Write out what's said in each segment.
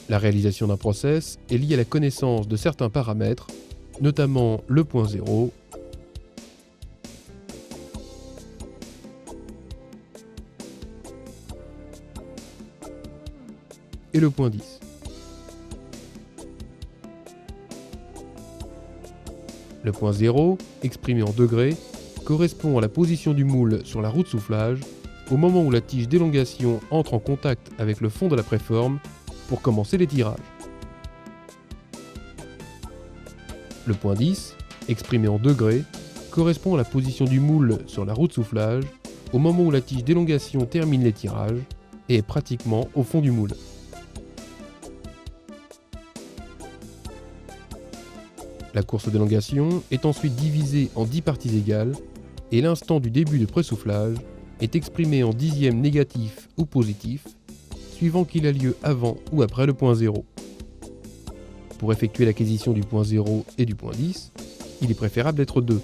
La réalisation d'un process est liée à la connaissance de certains paramètres, notamment le point 0, et le point 10. Le point 0, exprimé en degrés, correspond à la position du moule sur la roue de soufflage au moment où la tige d'élongation entre en contact avec le fond de la préforme pour commencer l'étirage. Le point 10, exprimé en degrés, correspond à la position du moule sur la roue de soufflage au moment où la tige d'élongation termine l'étirage et est pratiquement au fond du moule. La course d'élongation est ensuite divisée en 10 parties égales et l'instant du début de pressoufflage est exprimé en dixièmes négatifs ou positifs, suivant qu'il a lieu avant ou après le point 0. Pour effectuer l'acquisition du point 0 et du point 10, il est préférable d'être 2.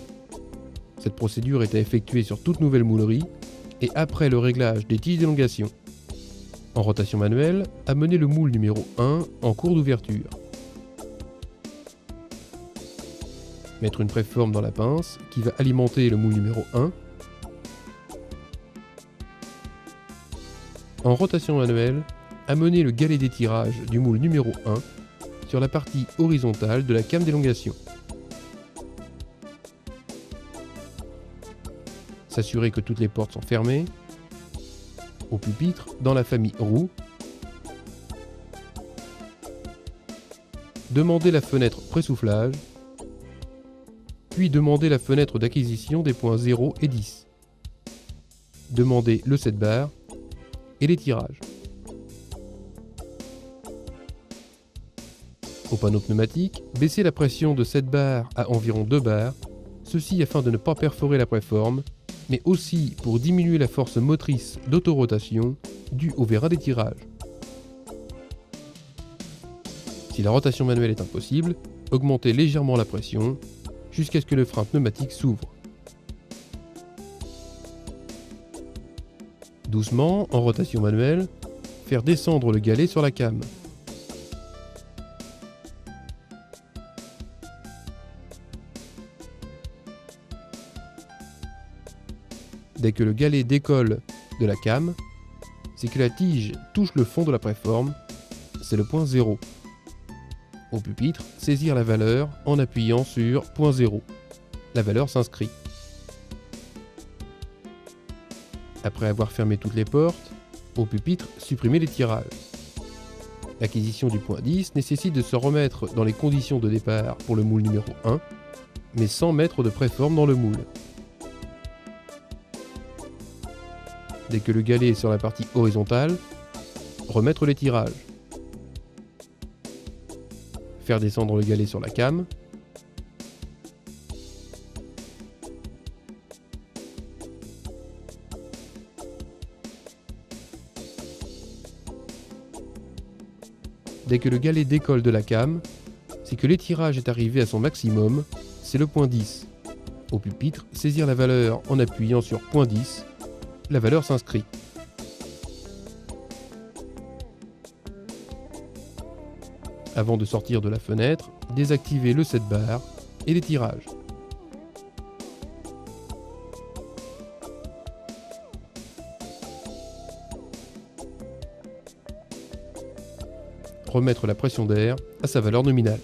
Cette procédure est à effectuer sur toute nouvelle moulerie et après le réglage des tiges d'élongation. En rotation manuelle, amenez le moule numéro 1 en cours d'ouverture. Mettre une préforme dans la pince qui va alimenter le moule numéro 1. En rotation manuelle, amenez le galet d'étirage du moule numéro 1 sur la partie horizontale de la came d'élongation. S'assurer que toutes les portes sont fermées. Au pupitre, dans la famille roue. Demandez la fenêtre pressoufflage. Puis demandez la fenêtre d'acquisition des points 0 et 10. Demandez le 7 bar et l'étirage. Au panneau pneumatique, baissez la pression de 7 bars à environ 2 bars, ceci afin de ne pas perforer la préforme, mais aussi pour diminuer la force motrice d'autorotation due au vérin d'étirage. Si la rotation manuelle est impossible, augmentez légèrement la pression jusqu'à ce que le frein pneumatique s'ouvre. Doucement, en rotation manuelle, faire descendre le galet sur la came. Dès que le galet décolle de la came, c'est que la tige touche le fond de la préforme, c'est le point 0. Au pupitre, saisir la valeur en appuyant sur point 0. La valeur s'inscrit. Après avoir fermé toutes les portes, au pupitre, supprimez l'étirage. L'acquisition du point 10 nécessite de se remettre dans les conditions de départ pour le moule numéro 1, mais sans mettre de préforme dans le moule. Dès que le galet est sur la partie horizontale, remettre l'étirage. Faire descendre le galet sur la came. Dès que le galet décolle de la came, c'est que l'étirage est arrivé à son maximum, c'est le point 10. Au pupitre, saisir la valeur en appuyant sur point 10, la valeur s'inscrit. Avant de sortir de la fenêtre, désactivez le 7 bar et l'étirage. Remettre la pression d'air à sa valeur nominale.